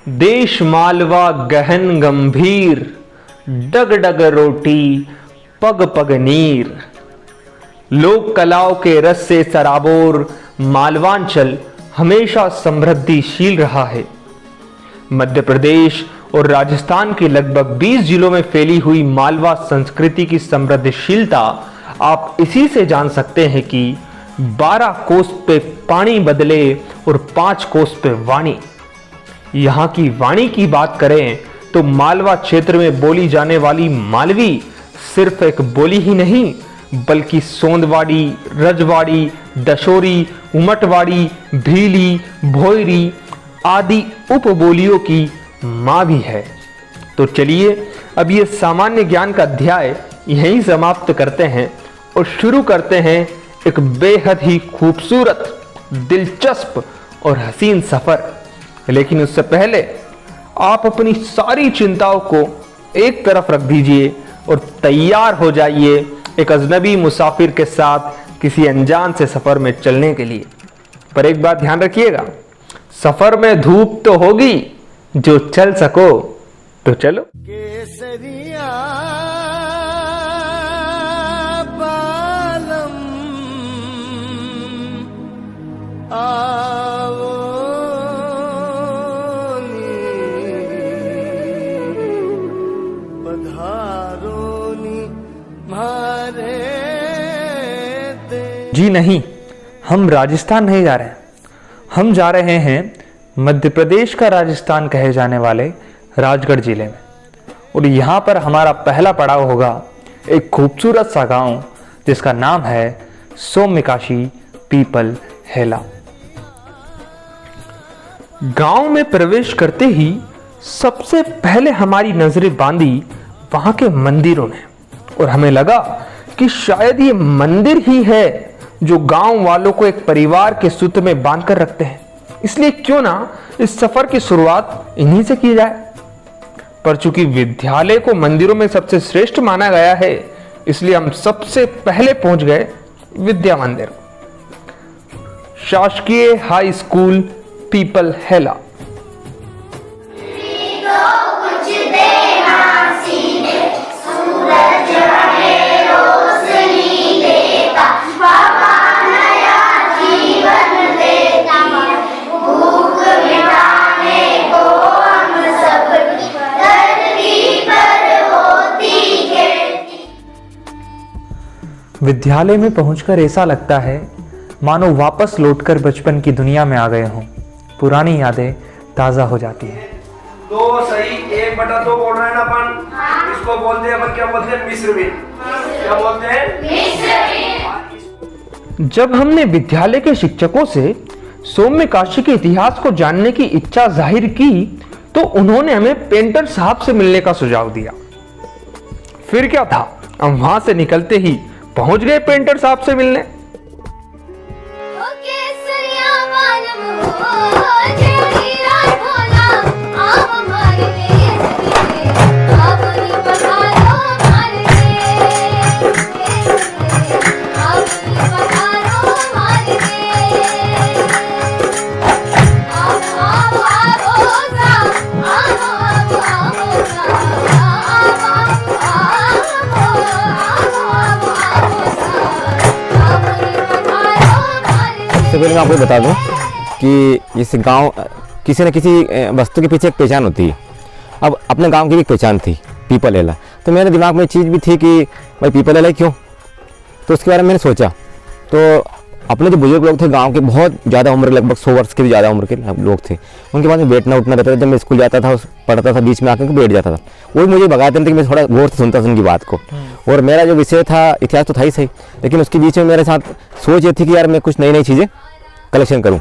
देश मालवा गहन गंभीर, डग डग रोटी पग पग नीर। लोक कलाओं के रस से सराबोर मालवांचल हमेशा समृद्धिशील रहा है। मध्य प्रदेश और राजस्थान के लगभग 20 जिलों में फैली हुई मालवा संस्कृति की समृद्धिशीलता आप इसी से जान सकते हैं कि 12 कोस पे पानी बदले और 5 कोस पे वाणी। यहाँ की वाणी की बात करें तो मालवा क्षेत्र में बोली जाने वाली मालवी सिर्फ एक बोली ही नहीं बल्कि सोंदवाड़ी, रजवाड़ी, दशोरी, उमटवाड़ी, भीली, भोयरी आदि उपबोलियों की माँ भी है। तो चलिए अब ये सामान्य ज्ञान का अध्याय यहीं समाप्त करते हैं और शुरू करते हैं एक बेहद ही खूबसूरत, दिलचस्प और हसीन सफर। लेकिन उससे पहले आप अपनी सारी चिंताओं को एक तरफ रख दीजिए और तैयार हो जाइए एक अजनबी मुसाफिर के साथ किसी अनजान से सफर में चलने के लिए। पर एक बात ध्यान रखिएगा, सफर में धूप तो होगी, जो चल सको तो चलो। केसरिया बालम आवो जी नहीं, हम राजस्थान नहीं जा रहे हैं। हम जा रहे हैं मध्य प्रदेश का राजस्थान कहे जाने वाले राजगढ़ जिले में। और यहाँ पर हमारा पहला पड़ाव होगा एक खूबसूरत सा गांव जिसका नाम है सोमकाशी पीपल हेला। गांव में प्रवेश करते ही सबसे पहले हमारी नजरें बांधी वहां के मंदिरों ने और हमें लगा कि शायद ये मंदिर ही है जो गांव वालों को एक परिवार के सूत्र में बांधकर रखते हैं। इसलिए क्यों ना इस सफर की शुरुआत इन्हीं से की जाए। पर चूंकि विद्यालय को मंदिरों में सबसे श्रेष्ठ माना गया है, इसलिए हम सबसे पहले पहुंच गए विद्या मंदिर, शासकीय हाई स्कूल पीपल हेला। विद्यालय में पहुंचकर ऐसा लगता है मानो वापस लौटकर बचपन की दुनिया में आ गए हों। पुरानी यादें ताजा हो जाती हैं। तो सही 1/2 बोल रहे हैं ना अपन। हाँ। इसको बोलते हैं अपन, क्या बोलते हैं? मिस्र में। क्या बोलते हैं? मिस्र में। जब हमने विद्यालय के शिक्षकों से सोमकाशी के इतिहास को जानने की इच्छा जाहिर की तो उन्होंने हमें पेंटर साहब से मिलने का सुझाव दिया। फिर क्या था, हम वहां से निकलते ही पहुंच गए पेंटर साहब से मिलने। सबसे पहले मैं आपको बता दूं कि इस गांव किसी न किसी वस्तु के पीछे एक पहचान होती है। अब अपने गांव की भी एक पहचान थी, पीपल हेला। तो मेरे दिमाग में चीज़ भी थी कि भाई पीपल हेला क्यों, तो उसके बारे में मैंने सोचा। तो अपने जो बुजुर्ग लोग थे गांव के, बहुत ज़्यादा उम्र, लगभग 100 वर्ष के भी ज़्यादा उम्र के लोग थे, उनके पास में बैठना उठना रहता था। जब मैं स्कूल जाता था, पढ़ता था, बीच में आकर बैठ जाता था। वही मुझे भगाते थे कि मैं थोड़ा गौर से सुनता था उनकी बात को। और मेरा जो विषय था इतिहास तो था ही सही, लेकिन उसके बीच में मेरे साथ सोच ये थी कि यार मैं कुछ नई नई चीज़ें कलेक्शन करूँ।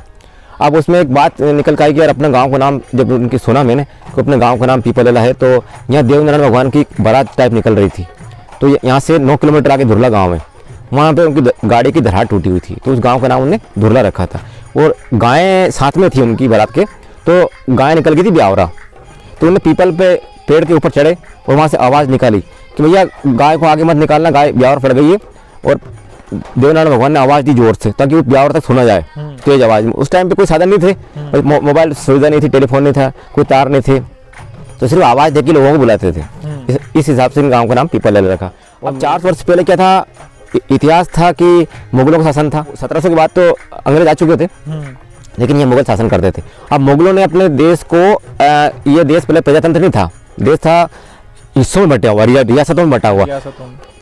अब उसमें एक बात निकल के आई कि यार अपने गांव का नाम, जब उनकी सुना मैंने कि अपने गांव का नाम पीपलेला है, तो यहाँ देवनारायण भगवान की बारात टाइप निकल रही थी। तो यहाँ से 9 किलोमीटर आगे धुरला गाँव है, वहाँ पे उनकी गाड़ी की धरार टूटी हुई थी, तो उस गांव का नाम उन्होंने धुरला रखा था। और गायें साथ में थी उनकी बारात के, तो गाय निकल गई थी ब्यावरा। तो उन्होंने पीपल पे पेड़ के ऊपर चढ़े और वहाँ से आवाज़ निकाली कि भैया गाय को आगे मत निकालना, गाय ब्यावर पड़ गई है। और देवनारायण भगवान ने आवाज़ दी जोर से ताकि वो ब्यावर तक सुना जाए तेज आवाज़ में। उस टाइम पे कोई साधन नहीं थे, मोबाइल सुविधा नहीं थी, टेलीफोन नहीं था, कोई तार नहीं थे, तो सिर्फ आवाज़ देके लोगों को बुलाते थे। इस हिसाब से इन गाँव का नाम पीपलेला रखा। अब 400 वर्ष पहले क्या था, इतिहास था कि मुगलों का शासन था। 1700 के बाद तो अंग्रेज आ चुके थे, लेकिन ये मुगल शासन करते थे। अब मुगलों ने अपने देश को, ये देश पहले प्रजातंत्र नहीं था, देश था हिस्सों में बटा हुआ, रियासतों में बटा हुआ।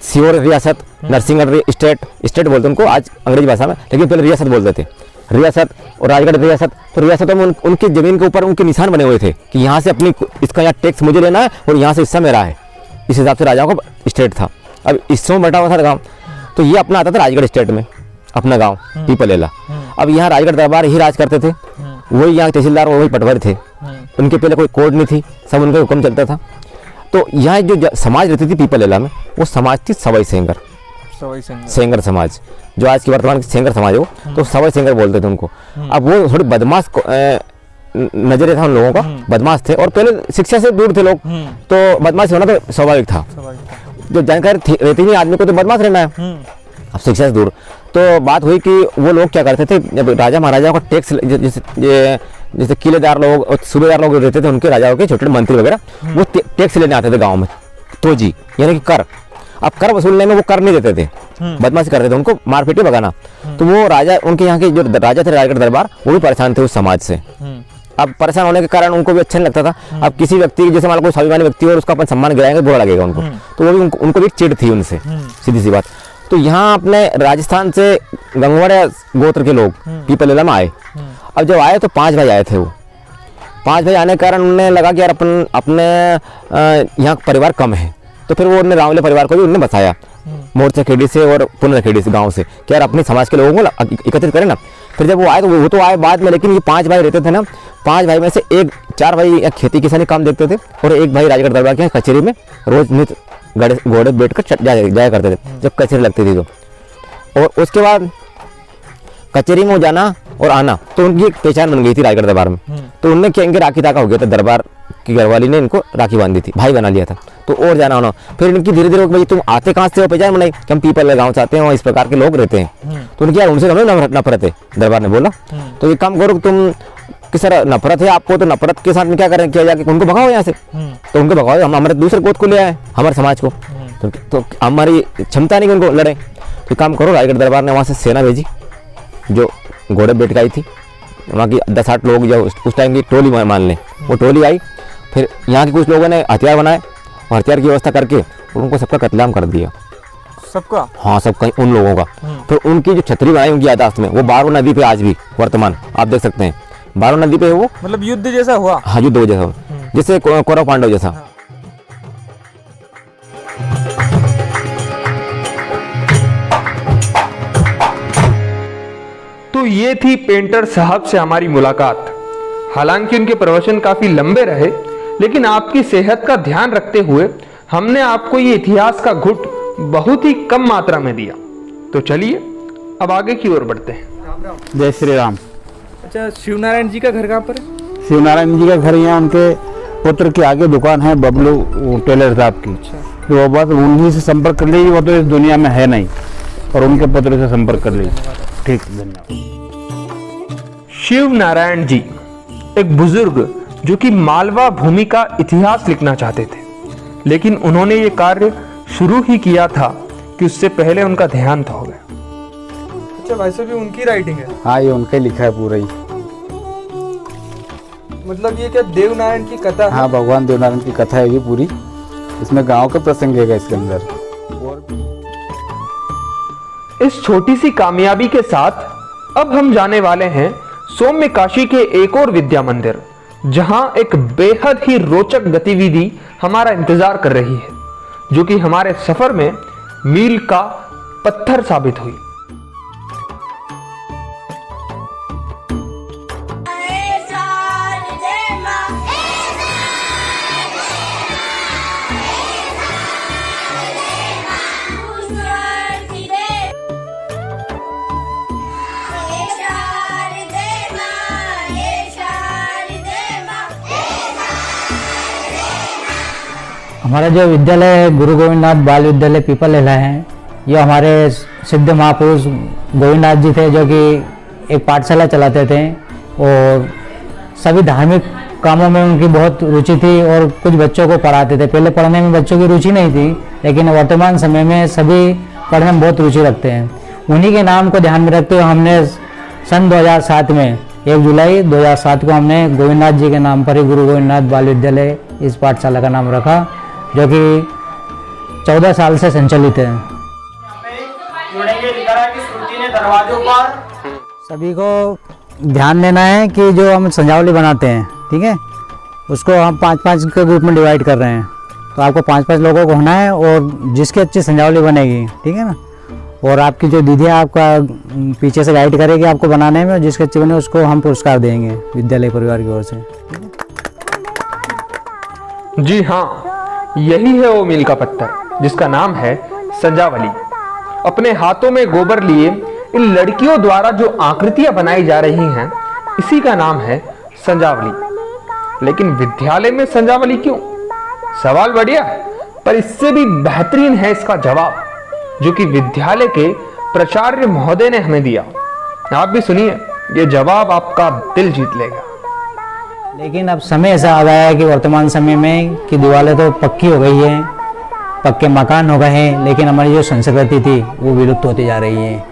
सीहोर रियासत, नरसिंहगढ़ स्टेट बोलते उनको आज अंग्रेजी भाषा में, लेकिन पहले रियासत बोलते थे, रियासत। और राजगढ़ रियासत। तो रियासतों में उनकी जमीन के ऊपर उनके निशान बने हुए थे कि यहाँ से अपनी, इसका यहाँ टैक्स मुझे लेना है और यहाँ से हिस्सा मेरा है। इस हिसाब से राजाओं का स्टेट था। अब हिस्सों में बटा हुआ था गाँव, तो ये अपना आता था राजगढ़ स्टेट में अपना गाँव पीपलेला। अब यहाँ राजगढ़ दरबार ही राज करते थे, वही यहाँ तहसीलदार वही पटवारी थे, उनके पहले कोई कोड नहीं थी, सब उनका हुक्म चलता था। तो यहाँ जो समाज रहती थी पीपलेला में, वो समाज थी सवाई सेंगर समाज, जो आज की वर्तमान सेंगर समाज हो, तो सवाई सेंगर बोलते थे उनको। अब वो थोड़ी बदमाश नजरिया था उन लोगों का, बदमाश थे और पहले शिक्षा से दूर थे लोग, तो बदमाश होना तो स्वाभाविक था। जो जानकारी रहती नहीं आदमी को, तो बदमाश रहना है, अब शिक्षा से दूर। तो बात हुई कि वो लोग क्या करते थे, जब राजा महाराजाओं का टैक्स, जैसे किलेदार लोग और सूबेदार लोग रहते थे, उनके राजाओं के छोटे मंत्री वगैरह, वो टैक्स लेने आते थे गांव में, तो जी यानी कि कर। अब कर वसूलने में वो कर नहीं देते थे, बदमाशी करते थे, उनको मारपीट भगाना। तो वो राजा, उनके यहाँ के जो राजा थे राजगढ़ दरबार, वो भी परेशान थे उस समाज से। अब परेशान होने के कारण उनको भी अच्छा नहीं लगता था। अब किसी व्यक्ति, जैसे मान लो कोई स्वाभिमानी व्यक्ति और उसका अपन सम्मान गिराएंगे, बुरा लगेगा उनको, तो वो भी उनको भी चिढ़ थी उनसे, सीधी सी बात। तो यहाँ अपने राजस्थान से गंगवाड़ा गोत्र के लोग पीपलेला में आए। अब जब आए तो 5 भाई आए थे। वो 5 भाई आने के कारण उन्हें लगा कि यार अपने यहाँ परिवार कम है, तो फिर वो उन्होंने रावले परिवार को भी उन्होंने बसाया, मोर्चा खेड़ी से और पुनरखेड़ी से गांव से, कि यार अपने समाज के लोगों को एकत्रित करें ना। फिर जब वो आए तो वो तो आए बाद में, लेकिन ये 5 भाई रहते थे ना, 5 भाई में से 4 भाई खेती किसानी काम देखते थे और एक भाई राजगढ़ दरबार के कचहरी में रोज नित घोड़े बैठ कर जाया करते थे जब कचहरी लगती थी तो। और उसके बाद कचहरी में जाना और आना, तो उनकी एक पहचान बन गई थी राजगढ़ दरबार में। तो उनने क्या, इनके राखी ताका हो गया था, दरबार की घरवाली ने इनको राखी बांधी थी, भाई बना लिया था, तो और जाना होना। फिर इनकी धीरे धीरे भाई तुम आते कहाँ से, वो पहचान बनाई कि हम पीपल गाँव से आते हैं, वहाँ इस प्रकार के लोग रहते हैं। तो उनकी यार उनसे हमें नफरत है, दरबार ने बोला तो एक काम करो, तुम किस तरह नफरत है आपको, तो नफरत के साथ में क्या करें, किया जाके उनको भगाओ यहाँ से। तो उनको भगाओ, हम हमारे दूसरे गोद को ले आए, हमारे समाज को, तो हमारी क्षमता नहीं कि उनको लड़े। तो काम करो, राजगढ़ दरबार ने वहाँ से सेना भेजी जो घोड़े बैठ गई थी, वहाँ की 10-8 लोग, जो उस टाइम की टोली मान लें, वो टोली आई। फिर यहाँ के कुछ लोगों ने हथियार बनाए और हथियार की व्यवस्था करके उनको सबका कत्लेआम कर दिया। सबका? हाँ, सबका, उन लोगों का। फिर उनकी जो छतरी बनाई उनकी यादाश्त में, वो बारो नदी पे आज भी वर्तमान आप देख सकते हैं, बारो नदी पे है वो। मतलब युद्ध जैसा हुआ? हाँ, युद्ध जैसा, जैसे कौरव पांडव जैसा। तो ये थी पेंटर साहब से हमारी मुलाकात। हालांकि उनके प्रवचन काफी लंबे रहे, लेकिन आपकी सेहत का ध्यान रखते हुए हमने आपको ये इतिहास का घुट बहुत ही कम मात्रा में दिया। तो चलिए अब आगे की ओर बढ़ते हैं। जय श्री राम। अच्छा, शिवनारायण जी का घर कहाँ पर है? शिवनारायण जी का घर यहाँ उनके पुत्र के आगे दुकान है, बबलू टेलर साहब की। तो वो बस उन्हीं से संपर्क कर लीजिए, वो तो इस दुनिया में है नहीं, और उनके पुत्र से संपर्क कर लीजिए। ठीक, धन्यवाद। शिव नारायण जी एक बुजुर्ग जो कि मालवा भूमि का इतिहास लिखना चाहते थे, लेकिन उन्होंने ये कार्य शुरू ही किया था कि उससे पहले उनका देहांत हो गया। अच्छा, वैसे भी उनकी राइटिंग है? हाँ, ये उनका लिखा है पूरा ही। मतलब ये क्या देवनारायण की कथा है? हाँ, भगवान देवनारायण की कथा है ये पूरी, इसमें गांव का प्रसंग है इसके अंदर। इस छोटी सी कामयाबी के साथ अब हम जाने वाले हैं सौम्य काशी के एक और विद्या मंदिर, जहां एक बेहद ही रोचक गतिविधि हमारा इंतजार कर रही है, जो कि हमारे सफर में मील का पत्थर साबित हुई। हमारा जो विद्यालय है गुरु गोविंदनाथ बाल विद्यालय पीपललेला है, ये हमारे सिद्ध महापुरुष गोविंदनाथ जी थे जो कि एक पाठशाला चलाते थे और सभी धार्मिक कामों में उनकी बहुत रुचि थी और कुछ बच्चों को पढ़ाते थे। पहले पढ़ने में बच्चों की रुचि नहीं थी, लेकिन वर्तमान समय में सभी पढ़ने में बहुत रुचि रखते हैं। उन्हीं के नाम को ध्यान में रखते हुए हमने सन 2007 में 1 जुलाई 2007 को हमने गोविंदनाथ जी के नाम पर ही गुरु गोविंदनाथ बाल विद्यालय इस पाठशाला का नाम रखा, जो कि 14 साल से संचालित है। जुड़ेंगे लिखा कि श्रुति ने दरवाजों पर सभी को ध्यान देना है कि जो हम संजावली बनाते हैं, ठीक है, उसको हम 5-5 के ग्रुप में डिवाइड कर रहे हैं। तो आपको 5-5 लोगों को होना है और जिसकी अच्छी संजावली बनेगी, ठीक है ना, और आपकी जो दीदी है आपका पीछे से गाइड करेगी आपको बनाने में, और जिसके अच्छी बने उसको हम पुरस्कार देंगे विद्यालय परिवार की ओर से। जी हाँ, यही है वो मील का पत्थर जिसका नाम है संजावली। अपने हाथों में गोबर लिए इन लड़कियों द्वारा जो आकृतियां बनाई जा रही हैं, इसी का नाम है संजावली। लेकिन विद्यालय में संजावली क्यों? सवाल बढ़िया, पर इससे भी बेहतरीन है इसका जवाब, जो कि विद्यालय के प्राचार्य महोदय ने हमें दिया। आप भी सुनिए, ये जवाब आपका दिल जीत लेगा। लेकिन अब समय ऐसा आ गया है कि वर्तमान समय में कि दीवारें तो पक्की हो गई है, पक्के मकान हो गए हैं, लेकिन हमारी जो संस्कृति थी वो विलुप्त होती जा रही है।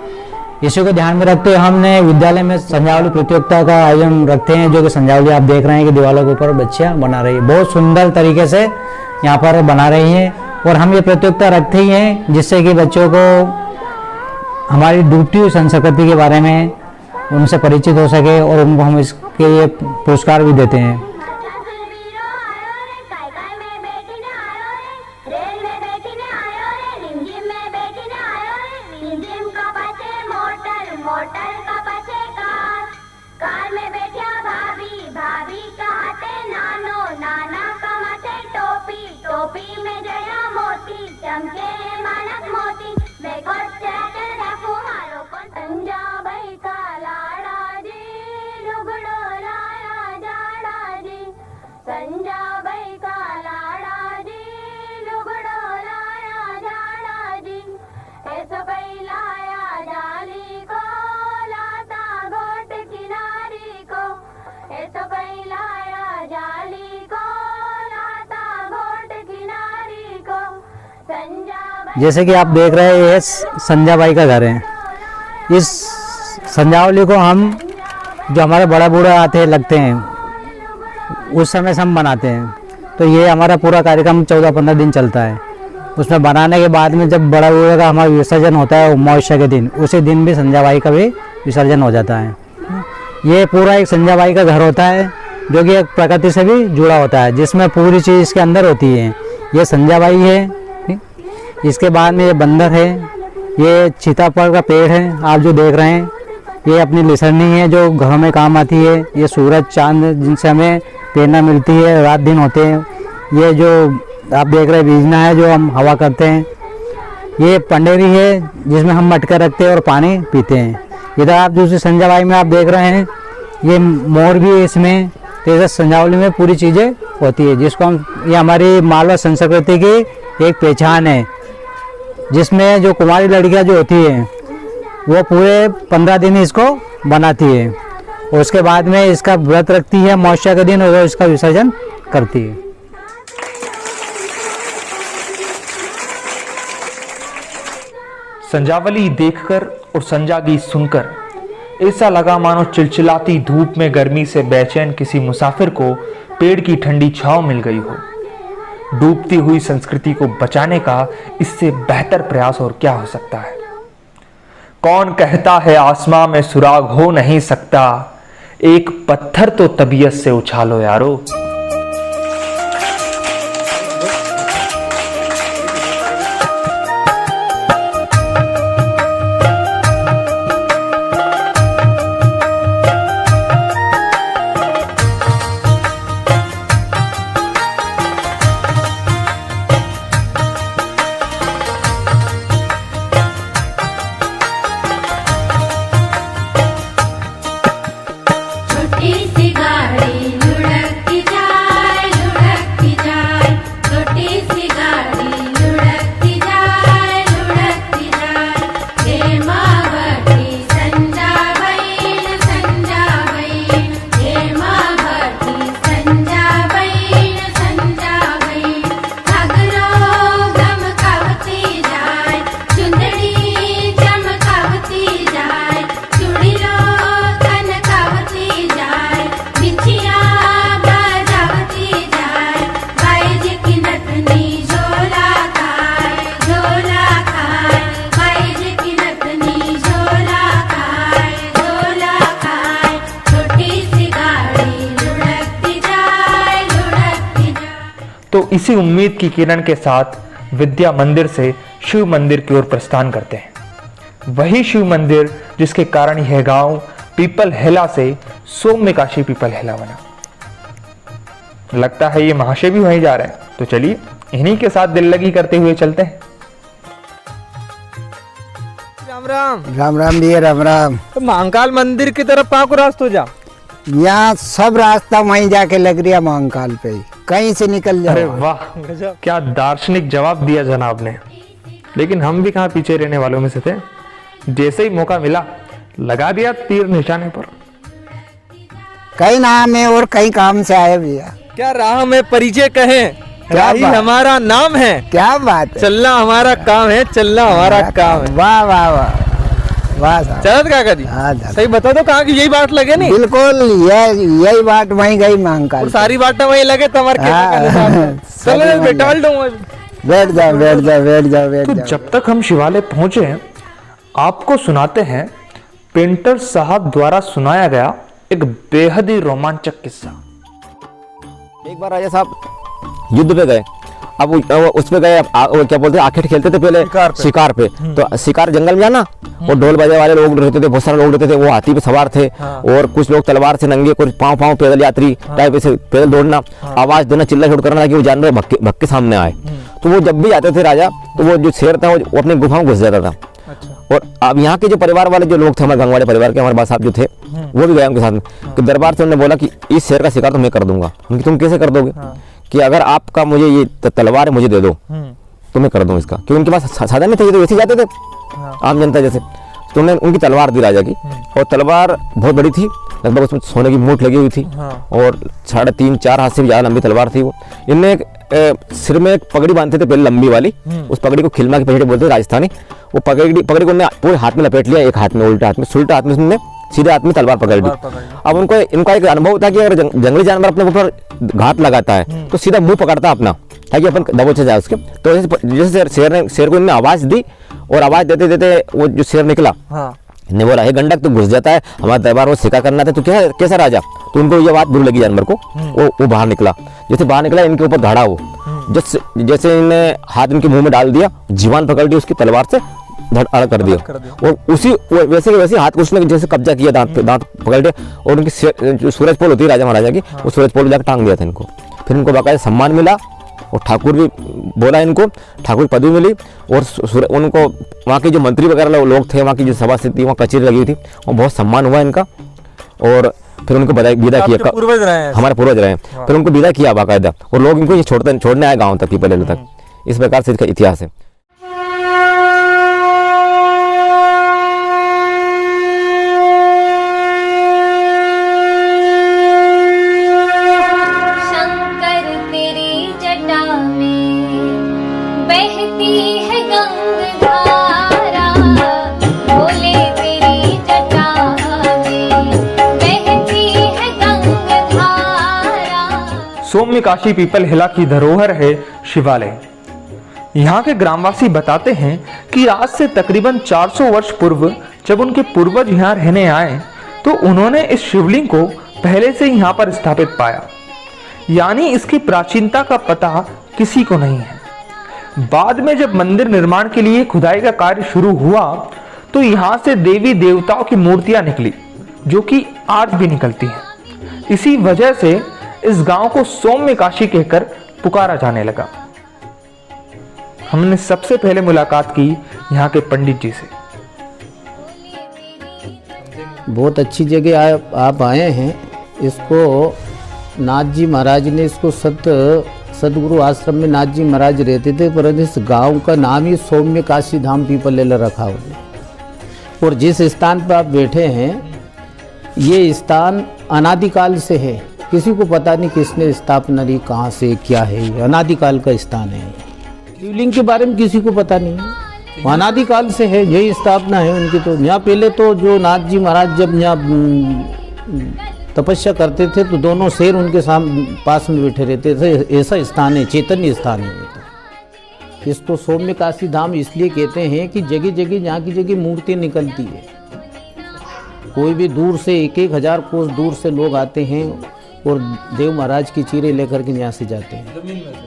इसी को ध्यान में रखते हुए हमने विद्यालय में संजावली प्रतियोगिता का आयोजन रखते हैं, जो कि संजावली आप देख रहे हैं कि दीवारों के ऊपर बच्चियां बना रही है, बहुत सुंदर तरीके से यहाँ पर बना रही हैं। और हम ये प्रतियोगिता रखते ही हैं जिससे कि बच्चों को हमारी डूबती हुई संस्कृति के बारे में उनसे परिचित हो सके, और उनको हम इसके लिए पुरस्कार भी देते हैं। जैसे कि आप देख रहे हैं ये संजाबाई का घर है। इस संजावली को हम जो हमारे बड़ा बूढ़ा आते लगते हैं उस समय से हम बनाते हैं। तो ये हमारा पूरा कार्यक्रम 14-15 दिन चलता है। उसमें बनाने के बाद में जब बड़ा बूढ़ा का हमारा विसर्जन होता है अमावस्या के दिन, उसी दिन भी संजाबाई का भी विसर्जन हो जाता है। ये पूरा एक संजाबाई का घर होता है जो कि एक प्रकृति से भी जुड़ा होता है, जिसमें पूरी चीज़ इसके अंदर होती है। ये संजाबाई है, इसके बाद में ये बंदर है, ये सीताफल का पेड़ है आप जो देख रहे हैं, ये अपनी लिसरनी है जो घरों में काम आती है। ये सूरज चांद जिनसे हमें प्रेरणा मिलती है, रात दिन होते हैं। ये जो आप देख रहे हैं बीजना है जो हम हवा करते हैं। ये पंडेरी है जिसमें हम मटका रखते हैं और पानी पीते हैं। इधर आप दूसरी संजाबाई में आप देख रहे हैं ये मोर भी है इसमें। तो इधर संजावली में पूरी चीज़ें होती है जिसको हम, ये हमारी मालवा संस्कृति की एक पहचान है, जिसमें जो कुमारी लड़कियां जो होती हैं वो पूरे 15 दिन इसको बनाती है और उसके बाद में इसका व्रत रखती है अमावस्या के दिन और इसका विसर्जन करती है। संजावली देखकर और संजागी सुनकर ऐसा लगा मानो चिलचिलाती धूप में गर्मी से बेचैन किसी मुसाफिर को पेड़ की ठंडी छांव मिल गई हो। डूबती हुई संस्कृति को बचाने का इससे बेहतर प्रयास और क्या हो सकता है। कौन कहता है आसमां में सुराग हो नहीं सकता, एक पत्थर तो तबीयत से उछालो यारो। छोटी सी गाड़ी लुढ़कती जा तो इसी उम्मीद की किरण के साथ विद्या मंदिर से शिव मंदिर की ओर प्रस्थान करते हैं। वही शिव मंदिर जिसके कारण यह गांव पीपल हेला से सौम्य काशी पीपल हेला बना। लगता है ये महाशय भी वहीं जा रहे हैं, तो चलिए इन्हीं के साथ दिल लगी करते हुए चलते हैं। राम राम। राम राम भैया राम राम। तो महाकाल मंदिर की तरफ कहाँ को रास्ता जा? यहाँ सब रास्ता वहीं जाके लग रहा महाकाल पे ही, कहीं से निकल अरे जाओ। वाह, क्या दार्शनिक जवाब दिया जनाब ने। लेकिन हम भी कहाँ पीछे रहने वालों में से थे। जैसे ही मौका मिला लगा दिया तीर निशाने पर। कहीं नाम है और कहीं काम से आए भैया। क्या राह में परिचय कहें, क्या राही बात? हमारा नाम है, क्या बात है। चलना हमारा काम है, चलना हमारा काम है। वाह वाह वाह वाह साहब। चलत काका जी, हाँ साहब। सही बता दो कहाँ की यही बात लगे नहीं? बिल्कुल यही बात वहीं गई महाकाल और पे। सारी बातें वही लगे तुम्हारे हाँ। चलो बेटा बैठ जाओ बैठ जाओ बैठ जाओ बैठ तो जाओ। जब तक हम शिवालय पहुंचे आपको सुनाते हैं पेंटर साहब द्वारा सुनाया गया एक बेहद ही रोमांचक किस्सा। एक बार राजा साहब युद्ध पे गए। अब उस पे गए, वो क्या बोलते हैं, आखेट खेलते थे पहले शिकार पे। तो शिकार जंगल में जाना, और ढोल बजे वाले लोग रहते थे, बहुत सारे लोग रहते थे। वो हाथी पे सवार थे, और कुछ लोग तलवार से नंगे, कुछ पाँव पाँव पैदल यात्री टाइप से पैदल दौड़ना, आवाज देना, चिल्ला शोर करना कि वो जानवर भक्के सामने आए। तो वो जब भी आते थे राजा, तो वो जो शेर था वो अपने गुफा में घुस जाता था। और अब यहाँ के जो परिवार वाले जो लोग थे, हमारे गंगवाड़े परिवार के हमारे बात साहब जो थे, वो भी गए उनके साथ में। कि दरबार से उन्होंने बोला कि इस शेर का शिकार तो मैं कर दूंगा। उनकी तुम कैसे कर दोगे? कि अगर आपका मुझे ये तलवार है मुझे दे दो तो मैं कर दूं इसका। क्योंकि उनके पास साधन नहीं थे, ये तो वैसे जाते थे आम जनता जैसे। तो उन्होंने उनकी तलवार दी राजा की, और तलवार बहुत बड़ी थी, लगभग उसमें सोने की मूठ लगी हुई थी, और 3.5-4 हाथ से भी ज्यादा लंबी तलवार थी वो। इनने सिर में एक पगड़ी बांधते थे पहले लंबी वाली, उस पगड़ी को खिलमा की पगड़ी बोलते थे राजस्थानी। वो पगड़ी को उन्होंने पूरे हाथ में लपेट लिया, एक हाथ में उल्टा हाथ में, सुल्टा हाथ में उन्होंने सीधे हाथ में तलवार पकड़ ली। अब इनका एक अनुभव था कि अगर जंगली जानवर अपने ऊपर घात लगाता है तो सीधा मुंह पकड़ता अपना, ताकि अपन दबोचे जाए उसके। तो जैसे शेर को इनने आवाज दी, और आवाज देते देते वो जो शेर निकला, ने बोला हे गंडक तू घुस जाता है हमारे दरबार में शिकार करना था, तो क्या कैसा राजा? तो उनको ये बात बुरी लगी जानवर को। वो बाहर निकला, जैसे बाहर निकला इनके ऊपर धाड़ा वो, जैसे इन्हें हाथ इनके मुंह में डाल दिया, जीवान पकड़ दी उसकी तलवार से, धड़ कर दिया। और उसी वैसे के वैसे हाथ को उसने जैसे कब्जा किया, दांत पकड़ दिया, और उनकी जो सूरज पोल होती है राजा महाराजा की, वो सूरज पोल जाकर टांग दिया था इनको। फिर इनको बाकायदा सम्मान मिला, और ठाकुर भी बोला इनको, ठाकुर पदवी मिली। और उनको वहाँ के जो मंत्री वगैरह लोग थे, वहाँ की जो सभा स्थिति थी, वहाँ कचेरी लगी हुई थी, और बहुत सम्मान हुआ इनका। और फिर उनको विदा किया, पूर्वज रहे हैं, हमारे पूर्वज रहे। फिर उनको विदा किया बाकायदा, और लोग इनको ये छोड़ने आए गाँव तक, पीपल तक। इस प्रकार से इसका इतिहास है। सौम्य काशी पीपल हिला की धरोहर है शिवालय। यहाँ के ग्रामवासी बताते हैं कि आज से तकरीबन 400 वर्ष पूर्व जब उनके पूर्वज यहाँ रहने आए, तो उन्होंने इस शिवलिंग को पहले से यहाँ पर स्थापित पाया, यानी इसकी प्राचीनता का पता किसी को नहीं है। बाद में जब मंदिर निर्माण के लिए खुदाई का कार्य शुरू हुआ, तो यहाँ से देवी देवताओं की मूर्तियां निकली, जो कि आज भी निकलती हैं। इसी वजह से इस गांव को सौम्य काशी कहकर पुकारा जाने लगा। हमने सबसे पहले मुलाकात की यहाँ के पंडित जी से। बहुत अच्छी जगह आप आए हैं। इसको नाथ जी महाराज ने इसको सदगुरु आश्रम में नाथ जी महाराज रहते थे, परंतु इस गांव का नाम ही सौम्य काशी धाम पीपल लेला रखा हुआ है। और जिस स्थान पर आप बैठे हैं, ये स्थान अनादिकाल से है। किसी को पता नहीं किसने स्थापना की, कहाँ से क्या है, ये अनादिकाल का स्थान है। शिवलिंग के बारे में किसी को पता नहीं है, अनादिकाल से है, यही स्थापना है उनकी। तो यहाँ पहले तो जो नाथ जी महाराज जब यहाँ तपस्या करते थे, तो दोनों शेर उनके पास में बैठे रहते थे। ऐसा स्थान है, चैतन्य स्थान है। तो इसको सौम्य काशी धाम इसलिए कहते हैं कि जगह जगह यहाँ की जगह मूर्ति निकलती है। कोई भी दूर से 1,000 कोस दूर से लोग आते हैं, और देव महाराज की चीरे लेकर के यहाँ से जाते हैं।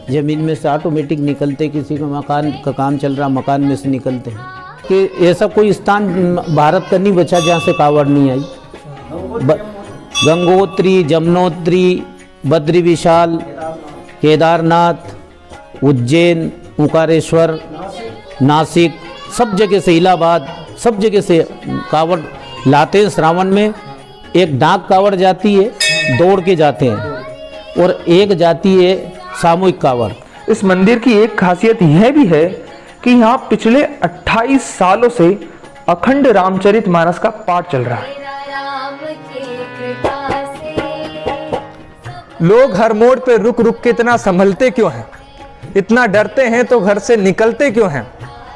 ज़मीन में से ऑटोमेटिक निकलते, किसी का मकान का काम चल रहा मकान में से निकलते हैं। कि ऐसा कोई स्थान भारत का नहीं बचा जहाँ से कावड़ नहीं आई। गंगोत्री, जमुनोत्री, बद्री विशाल, केदारनाथ, उज्जैन, ओंकारेश्वर, नासिक, सब जगह से, इलाहाबाद, सब जगह से कावड़ लाते हैं। श्रावण में एक डाक कावड़ जाती है, दौड़ के जाते हैं, और एक जाती है सामूहिक कावड़। इस मंदिर की एक खासियत यह भी है कि यहाँ पिछले 28 सालों से अखंड रामचरितमानस का पाठ चल रहा है। लोग हर मोड़ पे रुक रुक के इतना संभलते क्यों हैं, इतना डरते हैं तो घर से निकलते क्यों हैं,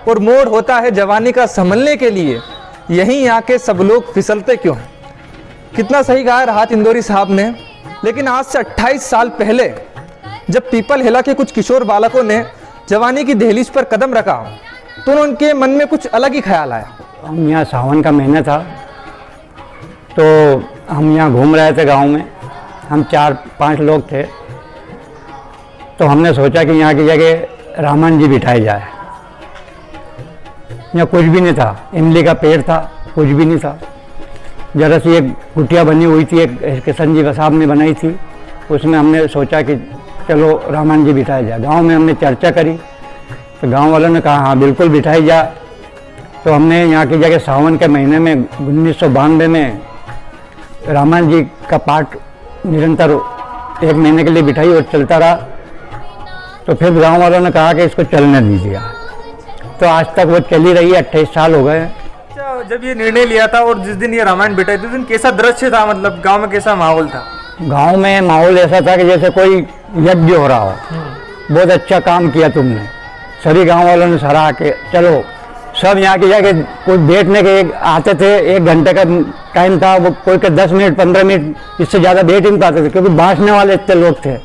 और मोड़ होता है जवानी का संभलने के लिए, यहीं आके सब लोग फिसलते क्यों हैं। कितना सही कहा राहत इंदौरी साहब ने। लेकिन आज से 28 साल पहले जब पीपल हिला के कुछ किशोर बालकों ने जवानी की दहलीज पर कदम रखा तो उनके मन में कुछ अलग ही ख्याल आया। हम यहाँ सावन का महीना था तो हम यहाँ घूम रहे थे गांव में, हम 4-5 लोग थे। तो हमने सोचा कि यहाँ की जगह रामायण जी बिठाए जाए। यहाँ कुछ भी नहीं था, इमली का पेड़ था, कुछ भी नहीं था। जरा सी एक कुटिया बनी हुई थी, एक किशन जी साहब ने बनाई थी, उसमें हमने सोचा कि चलो रामायण जी बिठाया जाए। गांव में हमने चर्चा करी तो गांव वालों ने कहा हाँ बिल्कुल बिठाई जा। तो हमने यहाँ की जगह सावन के महीने में 1992 में रामायण जी का पाठ निरंतर 1 महीने के लिए बिठाई और चलता रहा। तो फिर गांव वालों ने कहा कि इसको चलने दीजिए, तो आज तक वो चली रही है। 28 साल हो गए। जब ये निर्णय लिया था और जिस दिन ये रामायण बिठाई थी उस दिन कैसा दृश्य था, मतलब गांव में कैसा माहौल था? गांव में माहौल ऐसा था कि जैसे कोई यज्ञ हो रहा हो। बहुत अच्छा काम किया तुमने, सभी गांव वालों ने सराहा के। चलो सब यहाँ की जगह कोई बैठने के आते थे, 1 घंटे का टाइम था, वो कोई के 10 मिनट 15 मिनट, इससे ज़्यादा बैठ ही नहीं पाते थे क्योंकि बांटने वाले इतने लोग थे।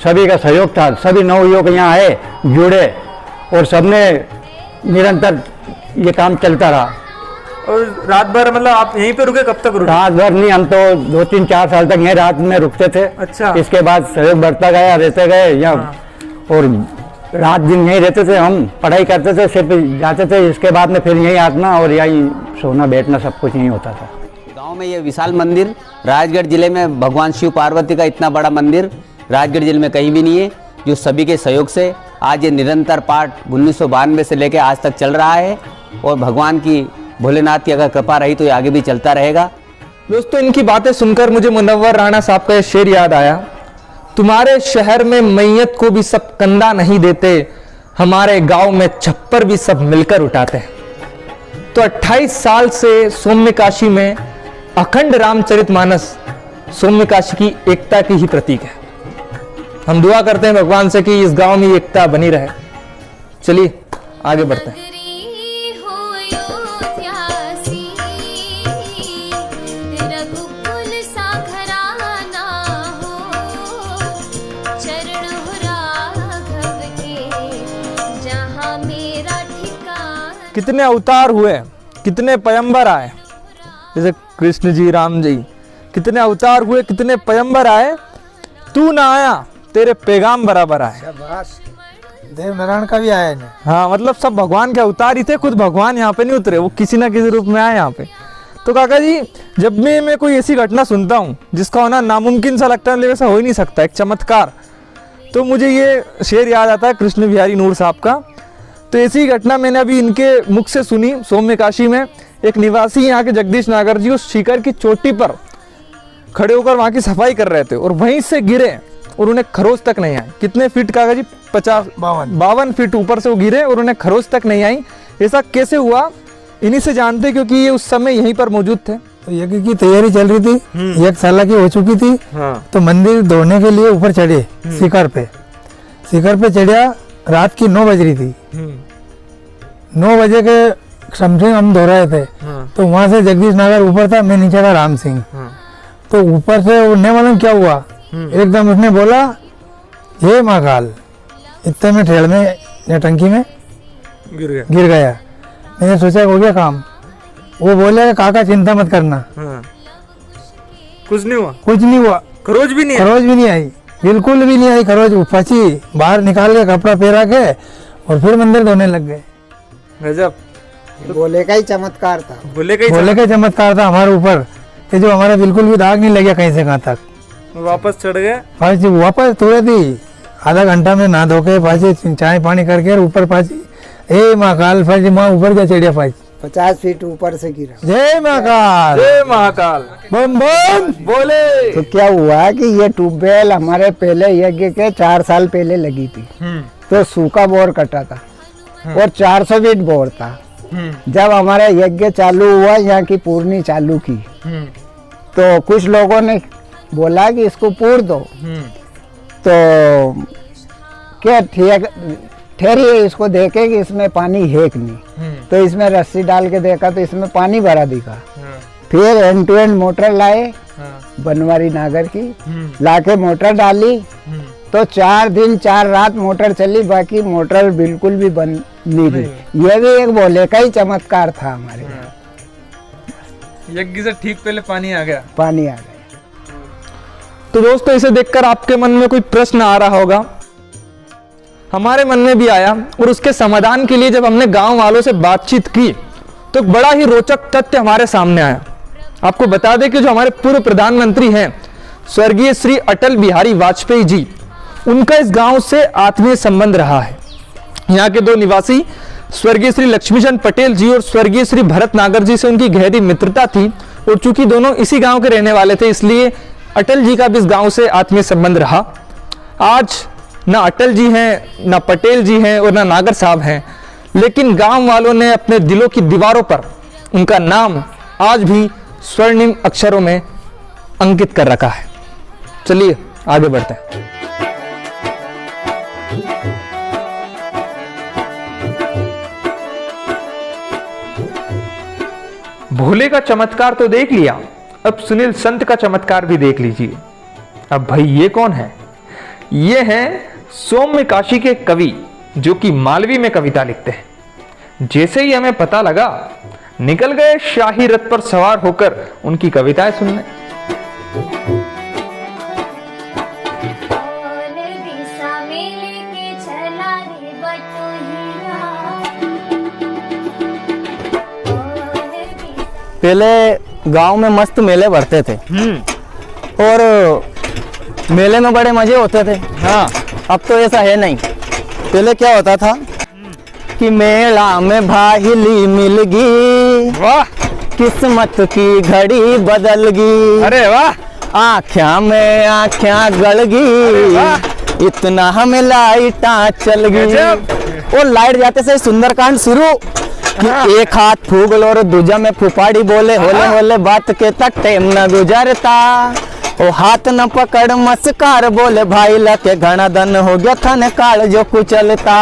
सभी का सहयोग था, सभी नवयुवक यहाँ आए, जुड़े और सबने निरंतर ये काम चलता रहा। और रात भर मतलब आप यहीं पे रुके? कब तक रुके? रात भर नहीं, हम तो 2-3-4 साल तक यहीं रात में रुकते थे। अच्छा। इसके बाद सहयोग बढ़ता गया, रहते गए यहाँ और रात दिन यहीं रहते थे। हम पढ़ाई करते थे, सिर्फ जाते थे, इसके बाद में फिर यहीं आना और यहीं सोना बैठना सब कुछ यहीं होता था। गांव में ये विशाल मंदिर, राजगढ़ जिले में भगवान शिव पार्वती का इतना बड़ा मंदिर राजगढ़ जिले में कहीं भी नहीं है, जो सभी के सहयोग से आज ये निरंतर पाठ 1992 से लेकर आज तक चल रहा है। और भगवान की, भोलेनाथ की अगर कृपा रही तो ये आगे भी चलता रहेगा। दोस्तों, इनकी बातें सुनकर मुझे मुनव्वर राणा साहब का ये शेर याद आया। तुम्हारे शहर में मैयत को भी सब कंधा नहीं देते, हमारे गांव में छप्पर भी सब मिलकर उठाते हैं। तो 28 साल से सौम्य काशी में अखंड रामचरितमानस सौम्य काशी की एकता की ही प्रतीक है। हम दुआ करते हैं भगवान से कि इस गांव में एकता बनी रहे। चलिए आगे बढ़ते हैं। कितने अवतार हुए, कितने पैगंबर आए, जैसे कृष्ण जी, राम जी, कितने अवतार हुए, कितने पैगंबर आए, तू ना आया तेरे पैगाम बराबर आए। देव नारायण का भी आया नहीं। हाँ, मतलब सब भगवान के अवतार ही थे, खुद भगवान यहाँ पे नहीं उतरे, वो किसी ना किसी रूप में आए यहाँ पे। तो काका जी, जब भी मैं कोई ऐसी घटना सुनता हूँ जिसका होना नामुमकिन सा लगता है, लेकिन ऐसा हो ही नहीं सकता, एक चमत्कार, तो मुझे ये शेर याद आता है कृष्ण बिहारी नूर साहब का। तो ऐसी घटना मैंने अभी इनके मुख से सुनी। सौम्य काशी में एक निवासी यहाँ के जगदीश नागर जी उस शिखर की चोटी पर खड़े होकर वहाँ की सफाई कर रहे थे और वहीं से गिरे और उन्हें खरोच तक नहीं आई। कितने फीट काका जी? 52 फीट ऊपर से वो गिरे और उन्हें खरोच तक नहीं आई। ऐसा कैसे हुआ इन्हीं से जानते, क्योंकि ये उस समय यहीं पर मौजूद थे। तो यज्ञ की तैयारी चल रही थी, 1 साल की हो चुकी थी। तो मंदिर धोने के लिए ऊपर चढ़े शिखर पे चढ़ा। रात की 9 बज रही थी। 9 बजे के समथिंग हम धो रहे थे। तो वहां से जगदीश नागर ऊपर था, मैं नीचे था राम सिंह। तो ऊपर से उन्हें मालूम क्या हुआ, एकदम उसने बोला हे महाकाल, इतने में ठेड़ में टंकी में गिर गया। मैंने सोचा हो गया काम। वो बोले काका चिंता मत करना, कुछ नहीं हुआ, कुछ नहीं हुआ, खरोच भी नहीं आई। बिल्कुल भी नहीं आई खरोच, फंसी बाहर निकाल के कपड़ा पहरा के और फिर मंदिर धोने लग गए। गजब। बोले का ही चमत्कार था, भोले का ही बोले का चमत्कार था हमारे ऊपर कि जो हमारा बिल्कुल भी दाग नहीं लगे कहीं से कहाँ तक। वापस चढ़ गए। पाची वापस तुरंत ही आधा घंटा में नहा धो के पाची चाय पानी करके और ऊपर पाची ए महाकाल पाची माँ ऊपर क्या चढ़िया पाची 50 फीट ऊपर से गिरा। जय महाकाल, जय महाकाल, बम बम बोले। तो क्या हुआ कि ये ट्यूबवेल हमारे पहले यज्ञ के 4 साल पहले लगी थी, तो सूखा बोर कटा था और 400 फीट बोर था। जब हमारा यज्ञ चालू हुआ, यहाँ की पूर्णी चालू की, तो कुछ लोगों ने बोला कि इसको पूर दो, तो क्या ठहरिए इसको देखे कि इसमें पानी है कि नहीं। तो इसमें रस्सी डाल के देखा तो इसमें पानी भरा दिखा। फिर एंड टू एंड मोटर लाए बनवारी नागर की, लाके मोटर डाली तो 4 दिन 4 रात मोटर चली, बाकी मोटर बिल्कुल भी बंद नहीं रही। ये भी एक भोले का ही चमत्कार था हमारे यहाँ। यज्ञ से ठीक पहले पानी आ गया। पानी आ गया। तो दोस्तों, इसे देखकर आपके मन में कोई प्रश्न आ रहा होगा, हमारे मन में भी आया, और उसके समाधान के लिए जब हमने गांव वालों से बातचीत की तो एक बड़ा ही रोचक तथ्य हमारे सामने आया। आपको बता दें कि जो हमारे पूर्व प्रधानमंत्री हैं स्वर्गीय श्री अटल बिहारी वाजपेयी जी, उनका इस गांव से आत्मीय संबंध रहा है। यहाँ के 2 निवासी स्वर्गीय श्री लक्ष्मीचंद पटेल जी और स्वर्गीय श्री भरत नागर जी से उनकी गहरी मित्रता थी, और चूंकि दोनों इसी गांव के रहने वाले थे, इसलिए अटल जी का भी इस गांव से आत्मीय संबंध रहा। आज ना अटल जी हैं, ना पटेल जी हैं और ना नागर साहब हैं, लेकिन गांव वालों ने अपने दिलों की दीवारों पर उनका नाम आज भी स्वर्णिम अक्षरों में अंकित कर रखा है। चलिए आगे बढ़ते हैं। भोले का चमत्कार तो देख लिया, अब सुनील संत का चमत्कार भी देख लीजिए। अब भाई ये कौन है? ये हैं सौम्य काशी के कवि, जो कि मालवी में कविता लिखते हैं। जैसे ही हमें पता लगा, निकल गए शाही रथ पर सवार होकर उनकी कविताएं सुनने। पहले गांव में मस्त मेले भरते थे और मेले में बड़े मजे होते थे। हाँ, अब तो ऐसा है नहीं। पहले क्या होता था कि मेला में भाईली मिल गई, वाह, किस्मत की घड़ी बदल गई, अरे वाह, आँख्या में आँख्या गड़ गई, इतना हमें लाइटा चल गई। और लाइट जाते से सुंदरकांड शुरू कि एक हाथ फूगल और दूजा में फुफाड़ी बोले, होले होले बात के तक टाइम न गुजरता, ओ हाथ न पकड़ मस्कार बोले, भाई लके घना धन हो गया थन काल जो कुचलता,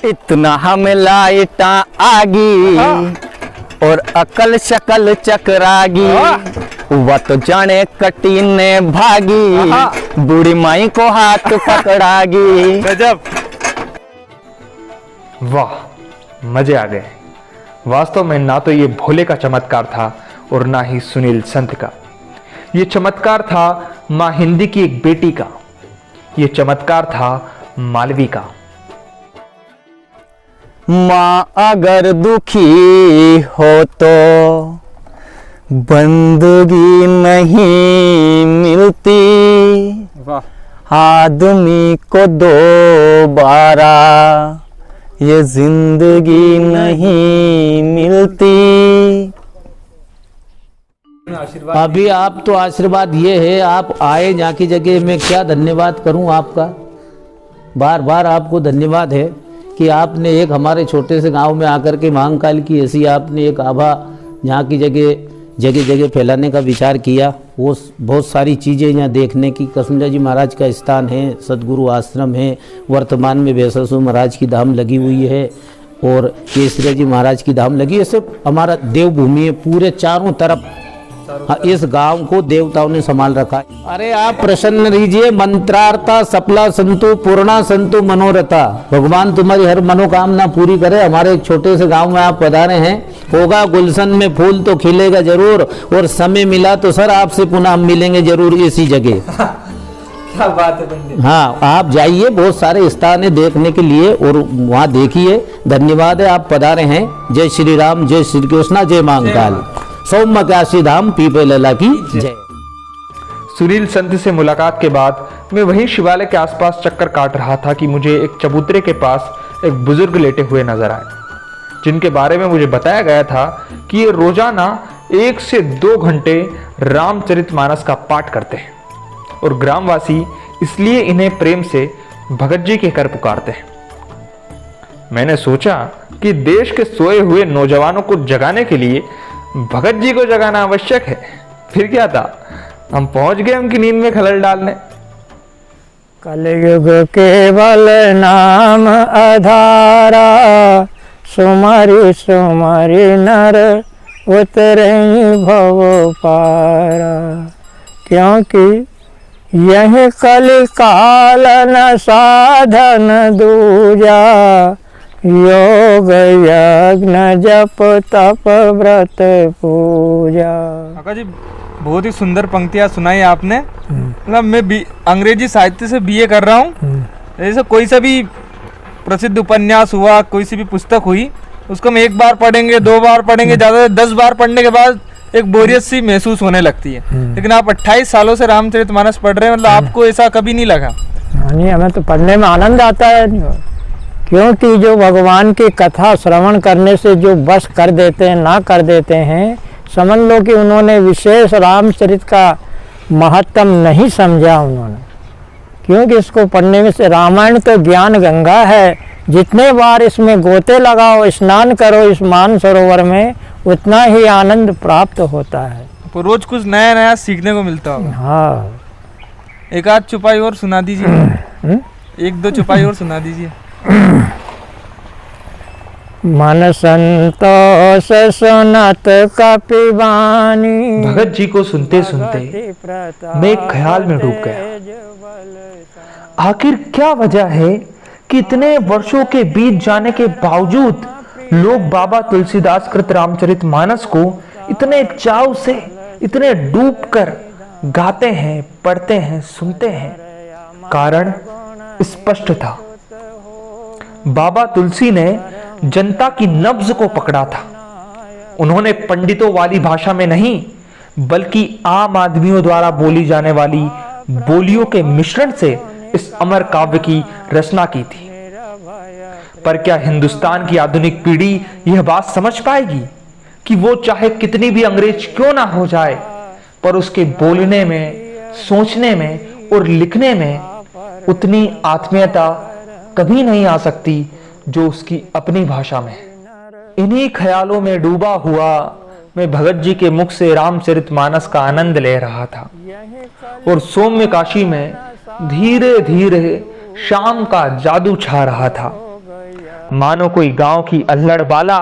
इतना हमें लाइटा आगी और अकल शकल चकरागी, वह तो जाने कटी ने भागी, बूढ़ी माई को हाथ पकड़ागी। गजब, वाह, मजे आ गए। वास्तव में ना तो ये भोले का चमत्कार था और ना ही सुनील संत का। ये चमत्कार था मां हिंदी की एक बेटी का, ये चमत्कार था मालवी का। माँ अगर दुखी हो तो बंदगी नहीं मिलती, आदमी को दोबारा ये जिंदगी नहीं मिलती। अभी आप तो आशीर्वाद ये है, आप आए जहाँ की जगह, मैं क्या धन्यवाद करूं आपका। बार बार आपको धन्यवाद है कि आपने एक हमारे छोटे से गांव में आकर के महाकाल की ऐसी आपने एक आभा यहाँ की जगह जगह फैलाने का विचार किया। वो बहुत सारी चीज़ें यहाँ देखने की, कसमजा जी महाराज का स्थान है, सदगुरु आश्रम है, वर्तमान में बेससु महाराज की धाम लगी हुई है और केसरिया जी महाराज की धाम लगी है। सब हमारा देवभूमि है, पूरे चारों तरफ। हाँ, इस गांव को देवताओं ने संभाल रखा है। अरे आप प्रसन्न रहिए, मंत्रार्था सफला संतु पूर्णा संतु मनोरथा, भगवान तुम्हारी हर मनोकामना पूरी करे। हमारे एक छोटे से गांव में आप पधारे हैं, होगा गुलशन में फूल तो खिलेगा जरूर, और समय मिला तो सर आपसे पुनः हम मिलेंगे जरूर इसी जगह। क्या बात है पंडित। हाँ, आप जाइए, बहुत सारे स्थान है देखने के लिए और वहाँ देखिए। धन्यवाद है आप पधारे हैं। जय श्री राम, जय श्री कृष्णा, जय महाकाल। सौम्य काशी धाम पीपल लला की जय। सुरील संत से मुलाकात के बाद मैं वहीं शिवालय के आसपास चक्कर काट रहा था कि मुझे एक चबूतरे के पास एक बुजुर्ग लेटे हुए नजर आए, जिनके बारे में मुझे बताया गया था कि ये रोजाना 1 से 2 घंटे रामचरितमानस का पाठ करते हैं और ग्रामवासी इसलिए इन्हें प्रेम से भगत जी के कर पुकारते हैं। मैंने सोचा कि देश के सोए हुए नौजवानों को जगाने के लिए भगत जी को जगाना आवश्यक है। फिर क्या था, हम पहुंच गए उनकी नींद में खलल डालने। कलयुग केवल नाम आधारा, सुमरि सुमरि नर उतरे भव पारा। क्योंकि यह कलि काल न साधन दूजा, योग यज्ञ जप तप व्रत पूजा। काका जी बहुत ही सुंदर पंक्तियां सुनाई आपने। मतलब मैं अंग्रेजी साहित्य से बीए कर रहा हूँ। जैसे कोई सा भी प्रसिद्ध उपन्यास हुआ, कोई सी भी पुस्तक हुई, उसको हम 1 बार पढ़ेंगे, 2 बार पढ़ेंगे, ज़्यादा 10 बार पढ़ने के बाद एक बोरियत सी महसूस होने लगती है। लेकिन आप 28 सालों से रामचरितमानस पढ़ रहे हैं, मतलब आपको ऐसा कभी नहीं लगा? नहीं, हमें तो पढ़ने में आनंद आता है, क्योंकि जो भगवान की कथा श्रवण करने से जो बस कर देते हैं, ना कर देते हैं, समझ लो कि उन्होंने विशेष रामचरित का महत्व नहीं समझा उन्होंने। क्योंकि इसको पढ़ने में से रामायण तो ज्ञान गंगा है, जितने बार इसमें गोते लगाओ, स्नान करो इस मान सरोवर में, उतना ही आनंद प्राप्त होता है। तो रोज कुछ नया नया सीखने को मिलता होगा। हाँ, एक आध चुपाई और सुना दीजिए। 1-2 चुपाई और सुना दीजिए। मन संतोष सुनत कपिवानी। भगत जी को सुनते सुनते मैं एक ख्याल में डूब गया। आखिर क्या वजह है कि इतने वर्षों के बीत जाने के बावजूद लोग बाबा तुलसीदास कृत रामचरितमानस को इतने चाव से, इतने डूबकर गाते हैं, पढ़ते हैं, सुनते हैं? कारण स्पष्ट था। बाबा तुलसी ने जनता की नब्ज को पकड़ा था। उन्होंने पंडितों वाली भाषा में नहीं, बल्कि आम आदमियों द्वारा बोली जाने वाली बोलियों के मिश्रण से इस अमर काव्य की रचना की थी। पर क्या हिंदुस्तान की आधुनिक पीढ़ी यह बात समझ पाएगी कि वो चाहे कितनी भी अंग्रेज क्यों ना हो जाए, पर उसके बोलने में, सोचने में और लिखने में उतनी आत्मीयता कभी नहीं आ सकती जो उसकी अपनी भाषा में। इन्हीं ख्यालों में डूबा हुआ मैं भगत जी के मुख से रामचरितमानस का आनंद ले रहा था और सौम्य काशी में धीरे धीरे शाम का जादू छा रहा था। मानो कोई गांव की अल्हड़ बाला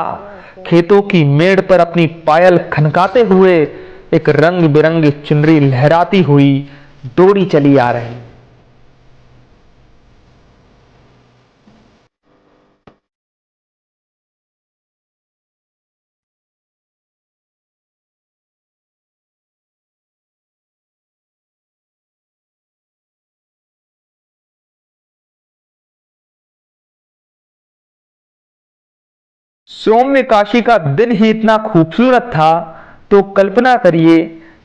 खेतों की मेड़ पर अपनी पायल खनकाते हुए एक रंग बिरंगी चुनरी लहराती हुई दौड़ी चली आ रही। सौम्य काशी का दिन ही इतना खूबसूरत था, तो कल्पना करिए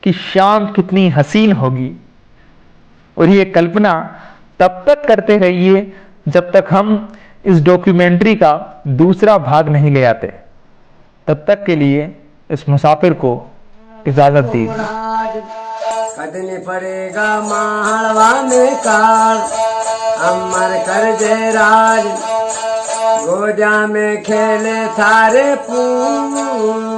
कि शाम कितनी हसीन होगी। और ये कल्पना तब तक करते रहिए जब तक हम इस डॉक्यूमेंट्री का दूसरा भाग नहीं ले आते। तब तक के लिए इस मुसाफिर को इजाजत दीजिए। कदनी पड़ेगा मालवा में काल, अमर कर जय राज, गोजा में खेले थारे फूल।